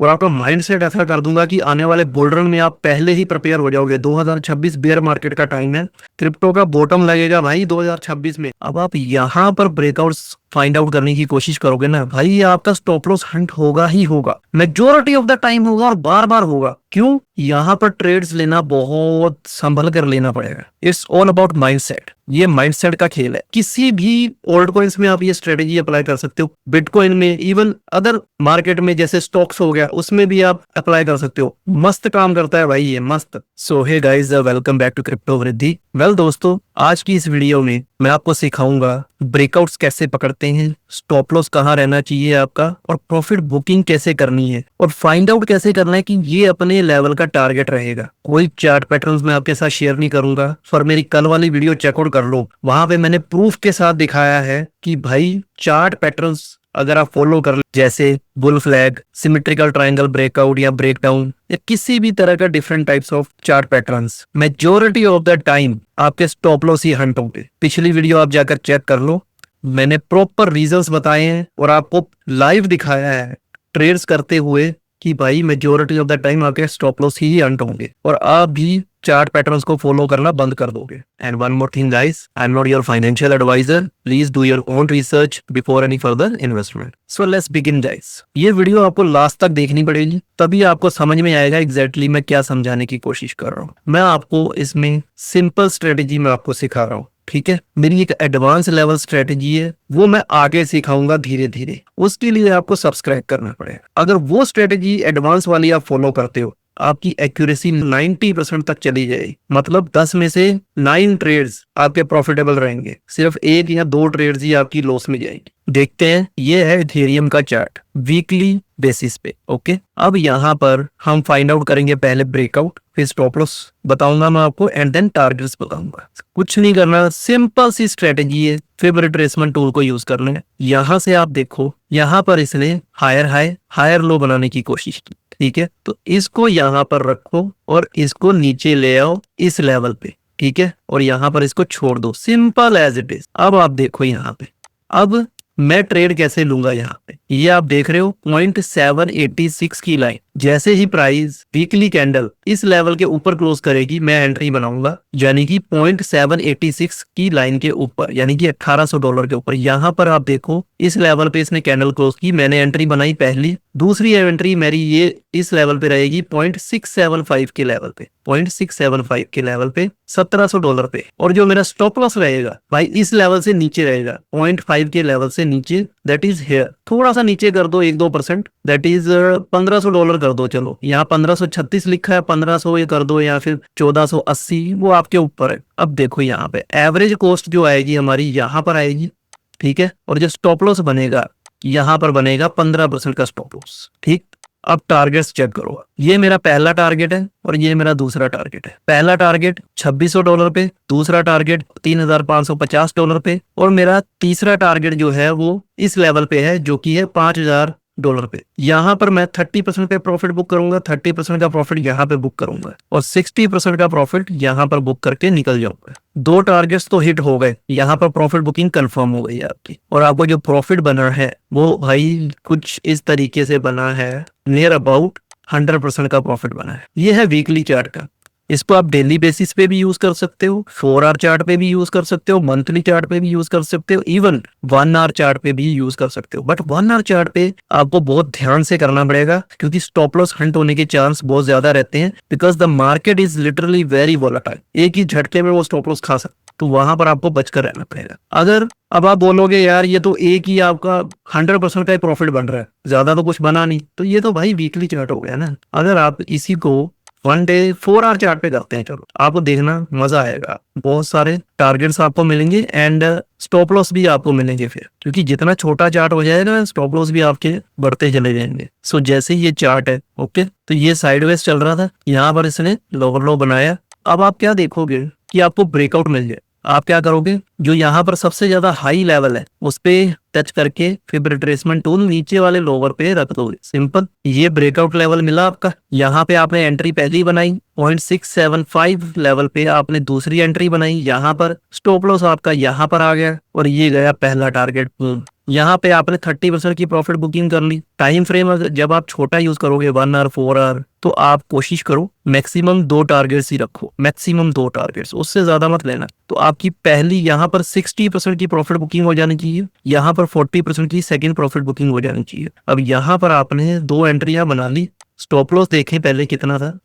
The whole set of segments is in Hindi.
और आपका माइंडसेट ऐसा कर दूंगा कि आने वाले बुल रन में आप पहले ही प्रिपेयर हो जाओगे। 2026 बेयर मार्केट का टाइम है, क्रिप्टो का बॉटम लगेगा भाई 2026 में। अब आप यहाँ पर ब्रेकआउट्स फाइंड आउट करने की कोशिश करोगे ना भाई, आपका स्टॉप लॉस हंट होगा ही होगा, मेजोरिटी ऑफ द टाइम होगा और बार बार होगा। क्यों? यहाँ पर ट्रेड्स लेना बहुत संभल कर लेना पड़ेगा। It's all about mindset. ये माइंडसेट का खेल है। किसी भी ओल्ड कॉइन्स में आप ये स्ट्रेटेजी अप्लाई कर सकते हो, बिटकॉइन में, इवन अदर मार्केट में जैसे स्टॉक्स हो गया उसमें भी आप अप्लाई कर सकते हो। मस्त काम करता है भाई ये, मस्त। So hey guys, welcome back to crypto Vriddhi. Well दोस्तों, आज की इस वीडियो में मैं आपको सिखाऊंगा ब्रेकआउट्स कैसे पकड़ते हैं, स्टॉप लॉस कहाँ रहना चाहिए आपका, और प्रॉफिट बुकिंग कैसे करनी है, और फाइंड आउट कैसे करना है कि ये अपने लेवल का टारगेट रहेगा। कोई चार्ट पैटर्न्स मैं आपके साथ शेयर नहीं करूंगा, पर मेरी कल वाली वीडियो चेकआउट कर लो, वहां पे मैंने प्रूफ के साथ दिखाया है कि भाई चार्ट पैटर्न्स अगर आप फॉलो कर ले, जैसे bull flag, symmetrical triangle breakout या ब्रेकडाउन, या किसी भी तरह का different types of chart patterns, majority of the time आपके स्टॉप लॉस ही हंट होंगे। पिछली वीडियो आप जाकर चेक कर लो, मैंने प्रॉपर रीजंस बताए हैं और आपको लाइव दिखाया है ट्रेड्स करते हुए कि भाई मेजॉरिटी ऑफ द टाइम आपके स्टॉप लॉस ही हंट होंगे और आप भी चार्ट पैटर्न्स को फॉलो करना बंद कर दोगे। And one more thing guys, I am not your financial adviser, please do your own research before any further investment. So let's begin guys. ये वीडियो आपको लास्ट तक देखनी पड़ेगी, तभी आपको समझ में आएगा एग्जैक्टली मैं क्या समझाने की कोशिश कर रहा हूँ। मैं आपको इसमें सिंपल स्ट्रेटेजी में आपको सिखा रहा हूँ, ठीक है। मेरी एक एडवांस लेवल स्ट्रेटेजी है, वो मैं आगे सिखाऊंगा धीरे धीरे। उसके लिए आपको सब्सक्राइब करना पड़ेगा। अगर वो स्ट्रेटेजी एडवांस वाली आप फॉलो करते हो, आपकी एक्यूरेसी 90% तक चली जाएगी। मतलब 10 में से 9 ट्रेड्स आपके प्रॉफिटेबल रहेंगे, सिर्फ 1 या 2 ट्रेड्स ही आपकी लॉस में जाएंगी। देखते हैं, ये है इथेरियम का चार्ट वीकली बेसिस पे। ओके, अब यहाँ पर हम फाइंड आउट करेंगे पहले ब्रेकआउट, फिर स्टॉप लॉस बताऊंगा मैं आपको, एंड देन टारगेट्स बताऊंगा। कुछ नहीं करना, सिंपल सी स्ट्रेटेजी है, फिब रिट्रेसमेंट टूल को यूज कर लें। यहाँ से आप देखो, यहाँ पर इसने हायर हाई हायर लो बनाने की कोशिश की, ठीक है। तो इसको यहाँ पर रखो और इसको नीचे ले आओ इस लेवल पे, ठीक है, और यहाँ पर इसको छोड़ दो, सिंपल एज इट इज। अब आप देखो यहाँ पे, अब मैं ट्रेड कैसे लूंगा। यहाँ पे ये आप देख रहे हो 0.786 की लाइन, जैसे ही प्राइस वीकली कैंडल इस लेवल के ऊपर क्लोज करेगी, मैं एंट्री बनाऊंगा, यानी कि 0.786 की लाइन के ऊपर, यानी कि $1800 के ऊपर। यहाँ पर आप देखो इस लेवल पे इसने कैंडल क्लोज की, मैंने एंट्री बनाई पहली। दूसरी एंट्री मेरी ये इस लेवल पे रहेगी 0.675 के लेवल पे, 0.675 के लेवल पे, $1700 पे। और जो मेरा स्टॉप लॉस रहेगा भाई इस लेवल से नीचे रहेगा, 0.5 के लेवल से नीचे, दैट इज हेयर। थोड़ा सा नीचे कर दो 1-2%, दैट इज $1500 कर दो। चलो यहाँ 1536 लिखा है, 1500 ये कर दो, या फिर 1480, वो आपके ऊपर है। अब देखो यहाँ पे एवरेज कॉस्ट जो आएगी हमारी यहाँ पर आएगी, ठीक है, और जो स्टॉप लॉस बनेगा यहाँ पर बनेगा 15% का स्टॉप लॉस, ठीक। अब टारगेट्स चेक करो, ये मेरा पहला टारगेट है और ये मेरा दूसरा टारगेट है। पहला टारगेट $2600 पे, दूसरा टारगेट $3550 पे, और मेरा तीसरा टारगेट जो है वो इस लेवल पे है, जो कि है $5000 पे। यहाँ पर मैं 30% पे प्रॉफिट बुक करूंगा, 30% का प्रॉफिट यहाँ पे बुक करूंगा, और 60% का प्रॉफिट यहाँ पर बुक करके निकल जाऊंगा। 2 टारगेट्स तो हिट हो गए, यहाँ पर प्रॉफिट बुकिंग कंफर्म हो गई है आपकी। और आपको जो प्रॉफिट बना है वो भाई कुछ इस तरीके से बना है, नियर अबाउट 100% का प्रॉफिट बना है। ये है वीकली चार्ट का। इसको आप डेली बेसिस पे भी यूज कर सकते हो, 4 आवर चार्ट पे भी यूज कर सकते हो, मंथली चार्ट पे भी यूज कर सकते हो, इवन 1 आवर चार्ट पे भी यूज कर सकते हो। बट 1 आवर चार्ट पे आपको बहुत ध्यान से करना पड़ेगा, क्योंकि स्टॉप लॉस हंट होने के चांस बहुत ज्यादा रहते हैं, because the market is literally very volatile. एक ही झटके में वो स्टॉप लॉस खा सकता, तो वहां पर आपको बचकर रहना पड़ेगा। अगर अब आप बोलोगे यार ये तो एक ही आपका 100% का ही प्रॉफिट बन रहा है, ज्यादा तो कुछ बना नहीं, तो ये तो भाई वीकली चार्ट हो गया ना। अगर आप इसी को 1 डे 4 आवर चार्ट पे करते हैं, चलो आपको देखना मजा आएगा, बहुत सारे टारगेट्स आपको मिलेंगे एंड स्टॉप लॉस भी आपको मिलेंगे फिर, क्योंकि जितना छोटा चार्ट हो जाएगा स्टॉप लॉस भी आपके बढ़ते चले जाएंगे। सो जैसे ये चार्ट है, ओके, तो ये साइडवेज चल रहा था, यहाँ पर इसने लोअर लो बनाया। अब आप क्या देखोगे कि आपको ब्रेकआउट मिल जाए, आप क्या करोगे, जो यहाँ पर सबसे ज्यादा हाई लेवल है उस पे टच करके फिर रिट्रेसमेंट टूल नीचे वाले लोअर पे रख दोगे, सिंपल। ये ब्रेकआउट लेवल मिला आपका, यहाँ पे आपने एंट्री पहली बनाई, 0.675 लेवल पे आपने दूसरी एंट्री बनाई, यहाँ पर स्टॉप लॉस आपका यहाँ पर आ गया, और ये गया पहला टारगेट यहाँ पे आपने 30% की प्रॉफिट बुकिंग कर ली। टाइम फ्रेम जब आप छोटा यूज करोगे 1 आवर 4 आवर, तो आप कोशिश करो मैक्सिमम 2 टारगेट्स ही रखो, मैक्सिमम 2 टारगेट्स, उससे ज्यादा मत लेना। तो आपकी पहली यहाँ पर 60% की प्रॉफिट बुकिंग हो जानी चाहिए, यहाँ पर 40% की सेकंड प्रॉफिट बुकिंग हो जानी चाहिए। अब यहाँ पर आपने 2 एंट्रियां बना ली। स्टॉप लॉस देखें पहले कितना था,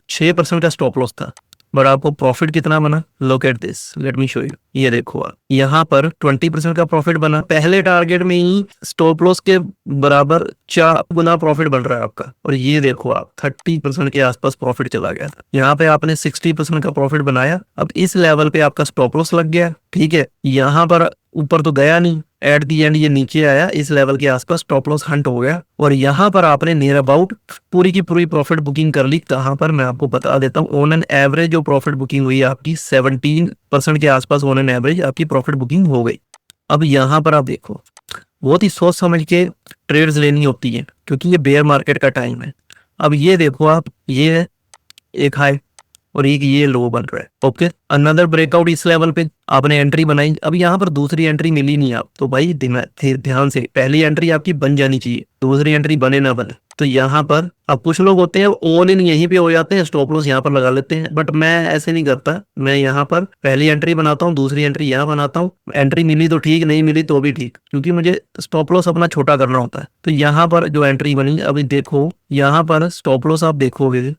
6% का स्टॉप लॉस था, बट आपको प्रॉफिट कितना बना, look at this, let me show you. ये देखो आप, यहाँ पर 20% का प्रॉफिट बना। पहले टारगेट में ही स्टॉप लॉस के बराबर 4 गुना प्रॉफिट बन रहा है आपका। और ये देखो आप 30% के आसपास प्रॉफिट चला गया था। यहाँ पे आपने 60% का प्रॉफिट बनाया। अब इस लेवल पे आपका स्टॉप लॉस लग गया, ठीक है। यहाँ पर ऊपर तो गया नहीं, एट दी एंड ये नीचे आया, इस लेवल के आसपास स्टॉप लॉस हंट हो गया। और यहाँ पर आपने नियर अबाउट पूरी की पूरी प्रॉफिट बुकिंग कर ली। कहाँ पर, मैं आपको बता देता हूँ। ऑन एन एवरेज जो प्रॉफिट बुकिंग हुई आपकी 17% के आसपास ऑन एन एवरेज आपकी प्रॉफिट बुकिंग हो गई। अब यहाँ पर आप देखो, बहुत ही सोच समझ के ट्रेड्स लेनी होती है, क्योंकि ये बेयर मार्केट का टाइम है। अब ये देखो आप, ये एक हाई और एक ये लो बन रहा है, ओके। अनदर ब्रेकआउट इस लेवल पे आपने एंट्री बनाई। अब यहाँ पर दूसरी एंट्री मिली नहीं आप, तो भाई ध्यान से पहली एंट्री आपकी बन जानी चाहिए, दूसरी एंट्री बने ना बने। तो यहाँ पर अब कुछ लोग होते हैं ऑल इन यहीं पे हो जाते हैं, स्टॉप लॉस यहाँ पर लगा लेते हैं, बट मैं ऐसे नहीं करता। मैं यहाँ पर पहली एंट्री बनाता हूँ, दूसरी एंट्री यहाँ बनाता हूँ। एंट्री मिली तो ठीक, नहीं मिली तो भी ठीक, क्योंकि मुझे स्टॉप लॉस अपना छोटा करना होता है। तो यहाँ पर जो एंट्री बनी, अभी देखो यहाँ पर स्टॉप लॉस आप देखोगे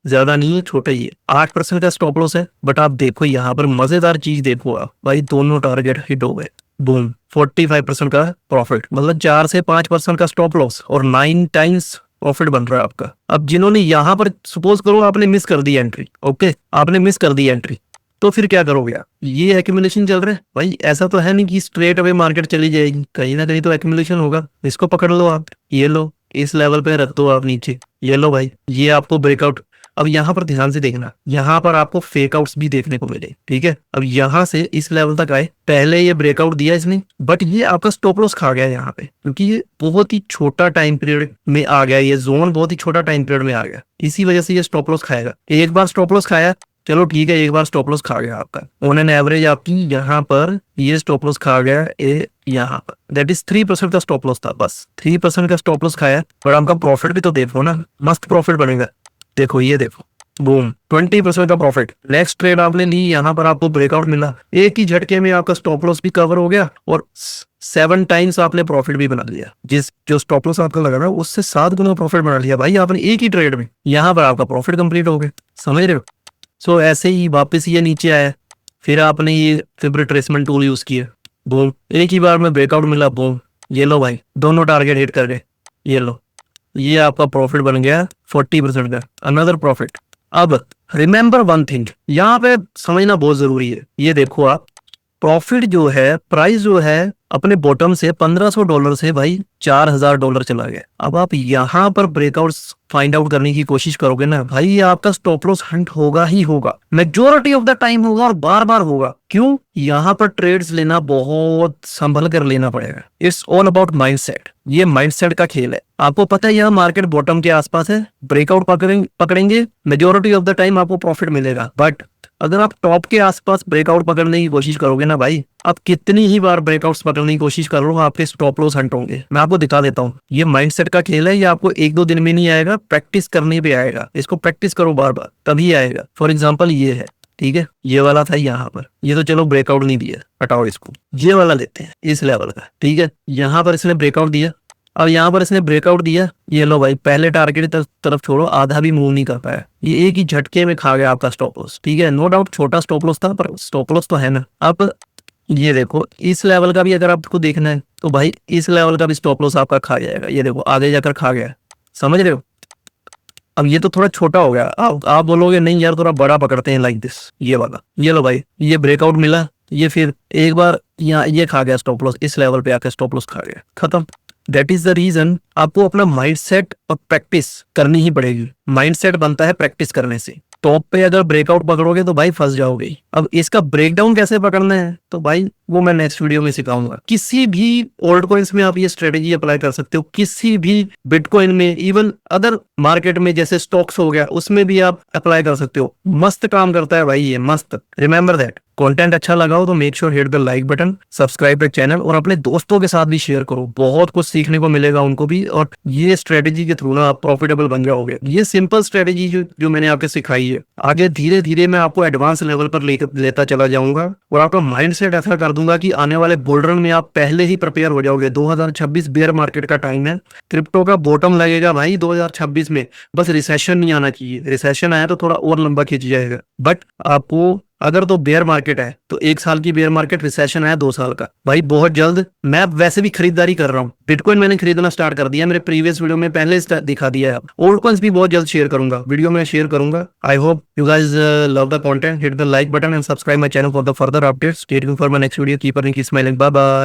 ज्यादा नहीं है, छोटा ही है, 8% का स्टॉप लॉस है। बट आप देखो यहाँ पर मजेदार चीज देखो आप, भाई दोनों टारगेट हिट हो गए, बूम, 45% का प्रॉफिट, मतलब 4 से 5% का स्टॉप लॉस और 9 टाइम्स प्रॉफिट बन रहा है आपका। अब जिन्होंने यहाँ पर सपोज करो आपने मिस कर दी एंट्री, ओके, आपने मिस कर दी एंट्री, तो फिर क्या करोगे आप? ये एक्यूमुलेशन चल रहा है भाई, ऐसा तो है नहीं कि स्ट्रेट अवे मार्केट चली जाएगी, कहीं ना कहीं तो एक्यूमुलेशन होगा। इसको पकड़ लो आप, ये लो, इस लेवल पे रख दो आप नीचे, ये लो भाई, ये आपको ब्रेकआउट। अब यहाँ पर ध्यान से देखना, यहाँ पर आपको फेक आउट्स भी देखने को मिले, ठीक है। अब यहाँ से इस लेवल तक आए, पहले ये ब्रेकआउट दिया इसने, बट ये आपका स्टॉप लॉस खा गया यहाँ पे, क्योंकि ये बहुत ही छोटा टाइम पीरियड में आ गया, ये जोन बहुत ही छोटा टाइम पीरियड में आ गया, इसी वजह से ये स्टॉप लॉस खाएगा। एक बार स्टॉप लॉस खाया, चलो ठीक है, एक बार स्टॉप लॉस खा गया आपका, ऑन एन एवरेज आपकी यहाँ पर ये स्टॉप लॉस खा गया यहाँ पर, दैट इज 3% का स्टॉप लॉस था, बस 3% का स्टॉप लॉस खाया। पर आपका प्रॉफिट भी तो देखो ना, मस्त प्रॉफिट बनेगा। देखो ये देखो, बूम, 20% का प्रॉफिट। नेक्स्ट ट्रेड आपने ली, यहाँ पर आपको ब्रेकआउट मिला, एक ही झटके में आपका स्टॉप लॉस भी कवर हो गया और 7 टाइम्स आपने प्रॉफिट भी बना लिया। जिस जो स्टॉप लॉस आपका लगा रहा है उससे 7 गुना प्रॉफिट बना लिया भाई आपने एक ही ट्रेड में। यहाँ पर आपका प्रॉफिट कंप्लीट हो गया, समझ रहे हो। सो ऐसे ही वापस ये नीचे आया, फिर आपने ये फिर रिट्रेसमेंट टूल यूज किया, बूम, एक ही बार में ब्रेकआउट मिला, बूम, ये लो भाई, दोनों टारगेट हिट कर गए, ये लो, ये आपका प्रॉफिट बन गया 40% का, अनदर प्रॉफिट। अब रिमेंबर वन थिंग, यहाँ पे समझना बहुत जरूरी है। ये देखो आप, प्रॉफिट जो है, प्राइस जो है अपने बॉटम से $1500 से भाई $4000 चला गया। अब आप यहाँ पर ब्रेकआउट्स फाइंड आउट करने की कोशिश करोगे ना भाई, ये आपका स्टॉप लॉस हंट होगा ही होगा, मेजोरिटी ऑफ द टाइम होगा और बार बार होगा। क्यों? यहाँ पर ट्रेड्स लेना बहुत संभल कर लेना पड़ेगा। इट्स ऑल अबाउट माइंडसेट, ये माइंडसेट का खेल है। आपको पता है यह मार्केट बॉटम के आसपास है, ब्रेकआउट पकड़ेंगे, मेजोरिटी ऑफ द टाइम आपको प्रॉफिट मिलेगा। बट अगर आप टॉप के आसपास ब्रेकआउट पकड़ने की कोशिश करोगे ना भाई, आप कितनी ही बार ब्रेकआउट्स पकड़ने की कोशिश कर लो, आपके स्टॉप लॉस हंट होंगे। मैं आपको दिखा देता हूँ, ये माइंडसेट का खेल है, ये आपको 1-2 दिन में नहीं आएगा, प्रैक्टिस करने पे आएगा। इसको प्रैक्टिस करो बार बार, तभी आएगा। फॉर एग्जाम्पल ये है, ठीक है, ये वाला था यहाँ पर, ये तो चलो ब्रेकआउट नहीं दिया, हटाओ इसको, ये वाला लेते हैं इस लेवल का, ठीक है। यहाँ पर इसने ब्रेकआउट दिया, अब यहाँ पर इसने ब्रेकआउट दिया, ये लो भाई, पहले टारगेट तरफ छोड़ो, आधा भी मूव नहीं कर पाया, ये एक ही झटके में खा गया आपका स्टॉप लॉस, ठीक है। नो डाउट छोटा स्टॉप लॉस था, पर स्टॉप लॉस तो है ना। अब ये देखो, इस लेवल का भी अगर आपको देखना है तो भाई इस लेवल का भी स्टॉप लॉस आपका खा जाएगा, ये देखो आगे जाकर खा गया, समझ रहे हो। अब ये तो थोड़ा छोटा हो गया, आप बोलोगे नहीं यार थोड़ा बड़ा पकड़ते हैं, लाइक दिस, ये वाला, ये लो भाई, ये ब्रेकआउट मिला, ये फिर एक बार यहाँ ये खा गया स्टॉप लॉस, इस लेवल पे आकर स्टॉप लॉस खा गया, खत्म। दैट इज द रीजन आपको अपना माइंडसेट और प्रैक्टिस करनी ही पड़ेगी। माइंडसेट बनता है प्रैक्टिस करने से। टॉप पे अगर ब्रेकआउट पकड़ोगे तो भाई फंस जाओगे। अब इसका ब्रेकडाउन कैसे पकड़ना है तो भाई वो मैं नेक्स्ट वीडियो में सिखाऊंगा। किसी भी ओल्ड कॉइन्स में आप ये स्ट्रेटेजी अप्लाई कर सकते हो, किसी भी बिटकॉइन में, इवन अदर मार्केट में जैसे स्टॉक्स हो गया, उसमें भी आप अप्लाई कर सकते हो। मस्त काम करता है भाई ये, मस्त। Remember that. कंटेंट अच्छा लगा हो तो make sure hit the like button, subscribe the channel और अपने दोस्तों के साथ भी शेयर करो। बहुत कुछ सीखने को मिलेगा उनको भी, और ये स्ट्रेटेजी के थ्रू ना आप प्रॉफिटेबल बन जाओगे। ये सिंपल स्ट्रेटेजी जो मैंने आपको सिखाई है, आगे धीरे धीरे मैं आपको एडवांस लेवल पर लेता चला जाऊंगा और आपका माइंडसेट ऐसा कर दूंगा कि आने वाले बुल रन में आप पहले ही प्रिपेयर हो जाओगे। 2026 बेयर मार्केट का टाइम है, क्रिप्टो का बॉटम लगेगा भाई 2026 में। बस रिसेशन नहीं आना चाहिए, रिसेशन आया तो थोड़ा और लंबा खींच जाएगा, बट आपको अगर तो बेयर मार्केट है तो 1 साल की बेयर मार्केट, रिसेशन है 2 साल का भाई बहुत जल्द। मैं वैसे भी खरीदारी कर रहा हूँ, बिटकॉइन मैंने खरीदना स्टार्ट कर दिया, मेरे प्रीवियस वीडियो में पहले दिखा दिया है। ओल्ड कॉइंस भी बहुत जल्द शेयर करूंगा, वीडियो में शेयर करूंगा। I hope you guys love the content, hit the like button and subscribe my channel for the further updates. Stay tuned for my next video, keep earning, keep smiling, bye bye.